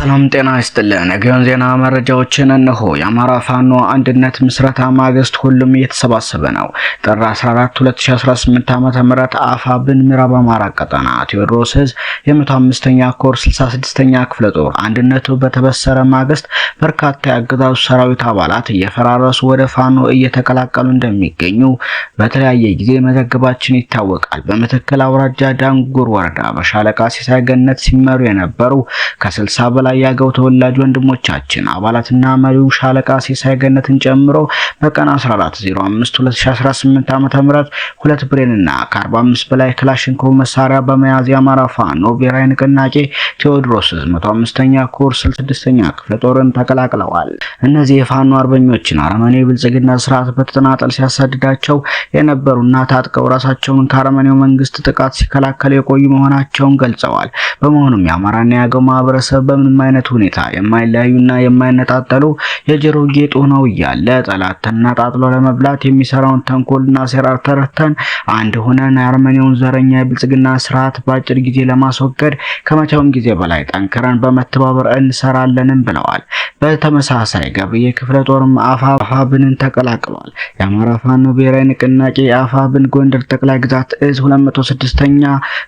ሰላም ጤና ይስጥልን። የጊዮን ዜና መረጃዎችን እነሆ። የአማራ ፋኖ አንድነት ምስረታ ማግስት ሁሉም እየተሰባሰበ ነው። ጥር 14 2018 ዓ.ም አፋብን ምዕራብ አማራ ቀጠና ቴዎድሮስ ዕዝ የ105ኛ ኮር 66ኛ ክፍለ ጦር አንድነቱ በተበሰረ ማግስት በርካታ የአገዛዙ ሰራዊት አባላት እየፈራረሱ ወደ ፋኖ እየተቀላቀሉ እንደሚገኙ በተለያየ ጊዜ መዘገባችን ይታወቃል። በመተከል አውራጃ ዳንጉር ወረዳ በሻለቃ ሲሳይ ገነት ሲመሩ የነበሩ ከ60 በላይ ያገው ተወላጅ ወንድሞቻችን አባላትና መሪው ሻለቃ ሲሳይ ገነትን ጨምሮ በቀን 14/05/2018 ዓ.ም 2 ብሬንና ከ45 በላይ ክላሽንኮቭ መሳሪያ በመያዝ የአማራ ፋኖ ብሔራዊ ንቅናቄ ቴዎድሮስ ዕዝ 105ኛ ኮር 66ኛ ክፍለ ጦርን ተቀላቅለዋል። እነዚህ የፋኖ አርበኞችን አረመኔው ብልጽግና ስርዓት በተናጠል ሲያሳድዳቸው የነበሩና ታጥቀው ራሳቸውን ከአረመኔው መንግስት ጥቃት ሲከላከሉ የቆዩ መሆናቸውን ገልጸዋል። በመሆኑም የአማራና ያገው ማህበረሰብ በምንም አይነት ሁኔታ የማይለያዩና የማይነጣጠሉ የጆሮ ጌጥ ሆነው እያለ ጠላት ተናጣጥሎ ለመብላት የሚሰራውን ተንኮልና ሴራ ተረድተን አንድ ሆነን የአረመኔውን ዘረኛ የብልጽግና ስርዓት በአጭር ጊዜ ለማስወገድ ከመቼውም ጊዜ በላይ ጠንክረን በመተባበር እንሰራለንም ብለዋል። በተመሳሳይ ገብርዬ ክፍለ ጦርም አፋብንን ተቀላቅሏል። የአማራ ፋኖ ብሔራዊ ንቅናቄ አፋብን ጎንደር ጠቅላይ ግዛት ዕዝ 206ኛ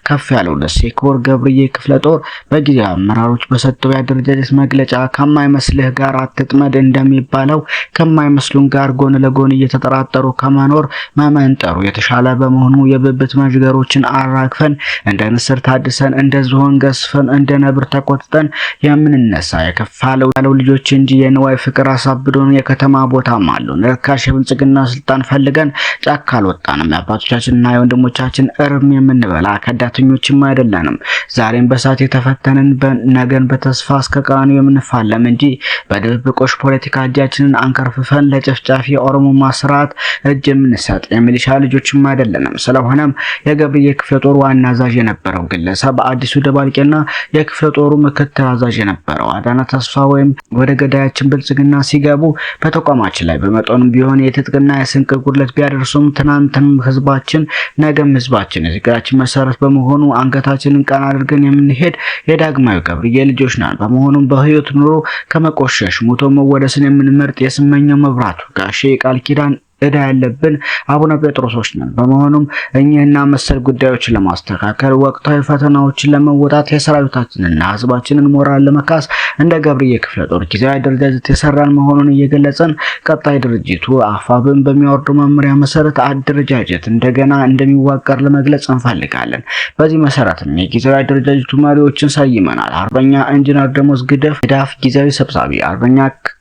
ከፍ ያለው ደሴ ኮር ገብርዬ ክፍለ ጦር በጊዜያዊ አመራሮች በሰጠው የአደረጃጀት መግለጫ ከማይመስልህ ጋር አትጥመድ እንደሚባለው ከማይመስሉን ጋር ጎን ለጎን እየተጠራጠሩ ከመኖር መመንጠሩ የተሻለ በመሆኑ የብብት መዥገሮችን አራግፈን እንደ ንስር ታድሰን እንደ ዝሆን ገስፈን እንደ ነብር ተቆጥተን የምንነሳ የከፋለው ልጆች እንጂ የንዋይ ፍቅር አሳብዶን የከተማ ቦታም አሉን ርካሽ የብልጽግና ስልጣን ፈልገን ጫካ አልወጣንም። የአባቶቻችንና የወንድሞቻችን እርም የምንበላ ከዳተኞችም አይደለንም። ዛሬም በሳት የተፈተንን ነገን በተስፋ እስከ ቀራንዮ የምንፋለም እንጂ በድብብቆሽ ፖለቲካ እጃችንን አንከርፍፈን ለጨፍጫፊ የኦሮሞማ ስርዓት እጅ የምንሰጥ የሚሊሻ ልጆችም አይደለንም። ስለሆነም የገብርዬ ክፍለ ጦር ዋና አዛዥ የነበረው ግለሰብ አዲሱ ደባልቄና የክፍለ ጦሩ ምክትል አዛዥ የነበረው አዳነ ተስፋ ወይም ወደ ገዳያችን ብልጽግና ሲገቡ በተቋማችን ላይ በመጠኑም ቢሆን የትጥቅና የስንቅ ጉድለት ቢያደርሱም ትናንትም ህዝባችን ነገም ህዝባችን የትግላችን መሰረት በመሆኑ አንገታችንን ቀና አድርገን የምንሄድ የዳግማዊ ገብርዬ ልጆች ነን። በመሆኑም በህይወት ኑሮ ከመቆሸሽ ሞቶ መወደስን የምንመርጥ የስመኛው መብራቱ ጋሼ ቃል ኪዳን እዳ ያለብን አቡነ ጴጥሮሶች ነን። በመሆኑም እኚህና መሰል ጉዳዮችን ለማስተካከል ወቅታዊ ፈተናዎችን ለመወጣት የሰራዊታችንና ህዝባችንን ሞራል ለመካስ እንደ ገብርዬ ክፍለ ጦር ጊዜያዊ አደረጃጀት የሰራን መሆኑን እየገለጸን ቀጣይ ድርጅቱ አፋብን በሚያወርደው መመሪያ መሰረት አደረጃጀት እንደገና እንደሚዋቀር ለመግለጽ እንፈልጋለን። በዚህ መሰረትም የጊዜያዊ አደረጃጀቱ መሪዎችን ሰይመናል። አርበኛ ኢንጂነር ደሞዝ ግዳፍ ጊዜያዊ ሰብሳቢ፣ አርበኛ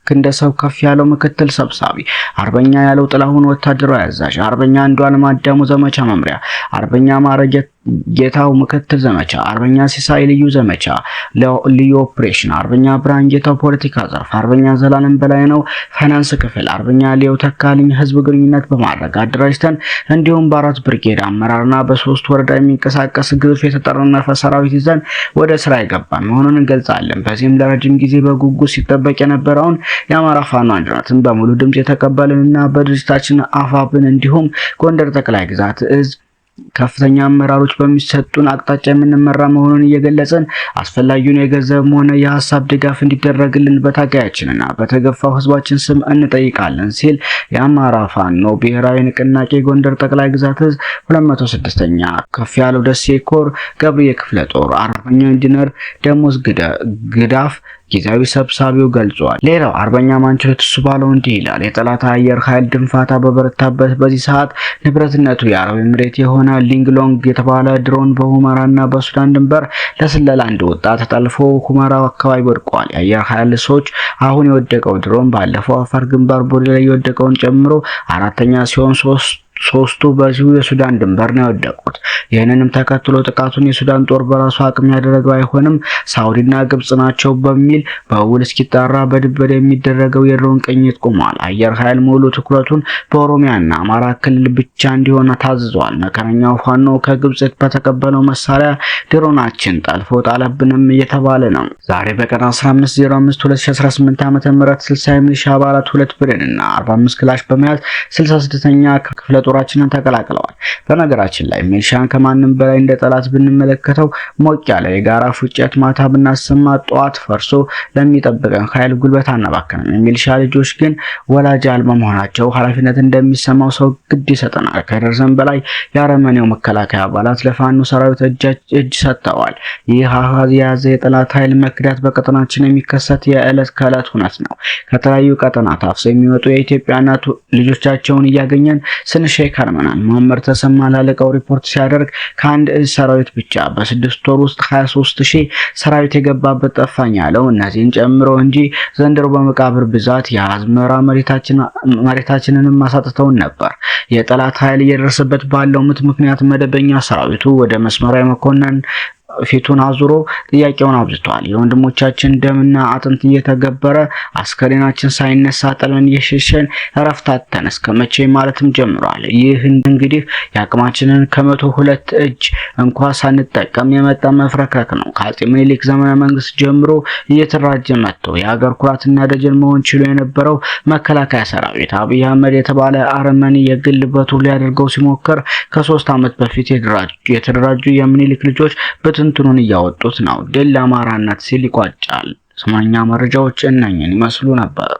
ክንደሰው ከፍ ያለው ምክትል ሰብሳቢ፣ አርበኛ ያለው ጥላሁን ወታደራዊ አዛዥ፣ አርበኛ አንዷለም አዳሙ ዘመቻ መምሪያ፣ አርበኛ ማረጀ ጌታው ምክትል ዘመቻ፣ አርበኛ ሲሳይ ልዩ ዘመቻ ልዩ ኦፕሬሽን፣ አርበኛ ብርሃን ጌታው ፖለቲካ ዘርፍ፣ አርበኛ ዘላለም በላይ ነው ፋይናንስ ክፍል፣ አርበኛ ሊዮ ተካልኝ ህዝብ ግንኙነት በማድረግ አደራጅተን እንዲሁም በአራት ብርጌድ አመራርና በ3 ወረዳ የሚንቀሳቀስ ግዙፍ የተጠረነፈ ሰራዊት ይዘን ወደ ስራ የገባን መሆኑን እንገልጻለን። በዚህም ለረጅም ጊዜ በጉጉት ሲጠበቅ የነበረውን የአማራ ፋኖ አንድነትን በሙሉ ድምጽ የተቀበለንና በድርጅታችን አፋብን እንዲሁም ጎንደር ጠቅላይ ግዛት ዕዝ ከፍተኛ አመራሮች በሚሰጡን አቅጣጫ የምንመራ መሆኑን እየገለጸን አስፈላጊውን የገንዘብም ሆነ የሐሳብ ድጋፍ እንዲደረግልን በታጋያችንና በተገፋው ህዝባችን ስም እንጠይቃለን ሲል የአማራ ፋኖ ብሔራዊ ንቅናቄ ጎንደር ጠቅላይ ግዛት ዕዝ 206ኛ ከፍ ያለው ደሴ ኮር ገብርዬ ክፍለ ጦር አርበኛ ኢንጂነር ደሞዝ ግዳፍ ጊዜያዊ ሰብሳቢው ገልጿል። ሌላው አርበኛ ማንቸው ተስባለው እንዲህ ይላል። የጠላት አየር ኃይል ድንፋታ በበረታበት በዚህ ሰዓት ንብረትነቱ የአረብ ኤምሬት የሆነ ሊንግሎንግ የተባለ ድሮን በሁመራና በሱዳን ድንበር ለስለላ እንደወጣ ተጠልፎ ሁመራ አካባቢ ወድቋል። የአየር ኃይል ሰዎች አሁን የወደቀው ድሮን ባለፈው አፋር ግንባር ቦሌ ላይ የወደቀውን ጨምሮ አራተኛ ሲሆን ሶስቱ በዚሁ የሱዳን ድንበር ነው የወደቁት። ይህንንም ተከትሎ ጥቃቱን የሱዳን ጦር በራሱ አቅም ያደረገው አይሆንም ሳውዲና ግብጽ ናቸው በሚል በውል እስኪጣራ በድብቅ የሚደረገው የድሮን ቅኝት ቆሟል። አየር ኃይል ሙሉ ትኩረቱን በኦሮሚያና አማራ ክልል ብቻ እንዲሆን ታዝዟል። መከረኛው ፋኖ ከግብጽ በተቀበለው መሳሪያ ድሮናችን ጠልፎ ጣለብንም እየተባለ ነው። ዛሬ በቀን 15/05/2018 ዓ.ም 60 ሚሊሻ አባላት 2 ብሬንና 45 ክላሽ በመያዝ 66ኛ ክፍለ ጦር ጦራችንን ተቀላቅለዋል። በነገራችን ላይ ሚሊሻን ከማንም በላይ እንደ ጠላት ብንመለከተው ሞቅ ያለ የጋራ ፉጨት ማታ ብናሰማ ጠዋት ፈርሶ ለሚጠብቀን ኃይል ጉልበት አናባክንም። የሚሊሻ ልጆች ግን ወላጅ አልባ መሆናቸው ኃላፊነት እንደሚሰማው ሰው ግድ ይሰጠናል። ከደርዘን በላይ የአረመኔው መከላከያ አባላት ለፋኖ ሰራዊት እጅ ሰጥተዋል። ይህ አሃዝ የያዘ የጠላት ኃይል መክዳት በቀጠናችን የሚከሰት የዕለት ከዕለት ሁነት ነው። ከተለያዩ ቀጠናት አፍሰው የሚመጡ የኢትዮጵያ እናት ልጆቻቸውን እያገኘን ስንሸይ ከርመናል። መሐመድ ተሰማ ላለቀው ሪፖርት ሲያደርግ ከአንድ እዝ ሰራዊት ብቻ በ6 ወር ውስጥ 23000 ሰራዊት የገባበት ጠፋኝ ያለው እነዚህን ጨምሮ እንጂ ዘንድሮ በመቃብር ብዛት የአዝመራ መሬታችንንም ማሳጥተውን ነበር። የጠላት ኃይል እየደረሰበት ባለው ምት ምክንያት መደበኛ ሰራዊቱ ወደ መስመራዊ መኮንን ፊቱን አዙሮ ጥያቄውን አብዝቷል። የወንድሞቻችን ደምና አጥንት እየተገበረ አስከሬናችን ሳይነሳ ጥለን እየሸሸን ረፍታተን እስከመቼ ማለትም ጀምሯል። ይህ እንግዲህ የአቅማችንን ከ102 እጅ እንኳን ሳንጠቀም የመጣ መፍረክረክ ነው። ከአፄ ምኒልክ ዘመነ መንግስት ጀምሮ እየተደራጀ መጥቶ የሀገር ኩራትና ደጀን መሆን ችሎ የነበረው መከላከያ ሰራዊት አብይ አህመድ የተባለ አረመኔ የግል በቱ ሊያደርገው ሲሞክር ከ3 ዓመት በፊት የተደራጁ የምኒልክ ልጆች ትንትኑን እያወጡት ነው። ድል ለአማራነት ሲል ይቋጫል። ሰሞነኛ መረጃዎች እነኝን ይመስሉ ነበር።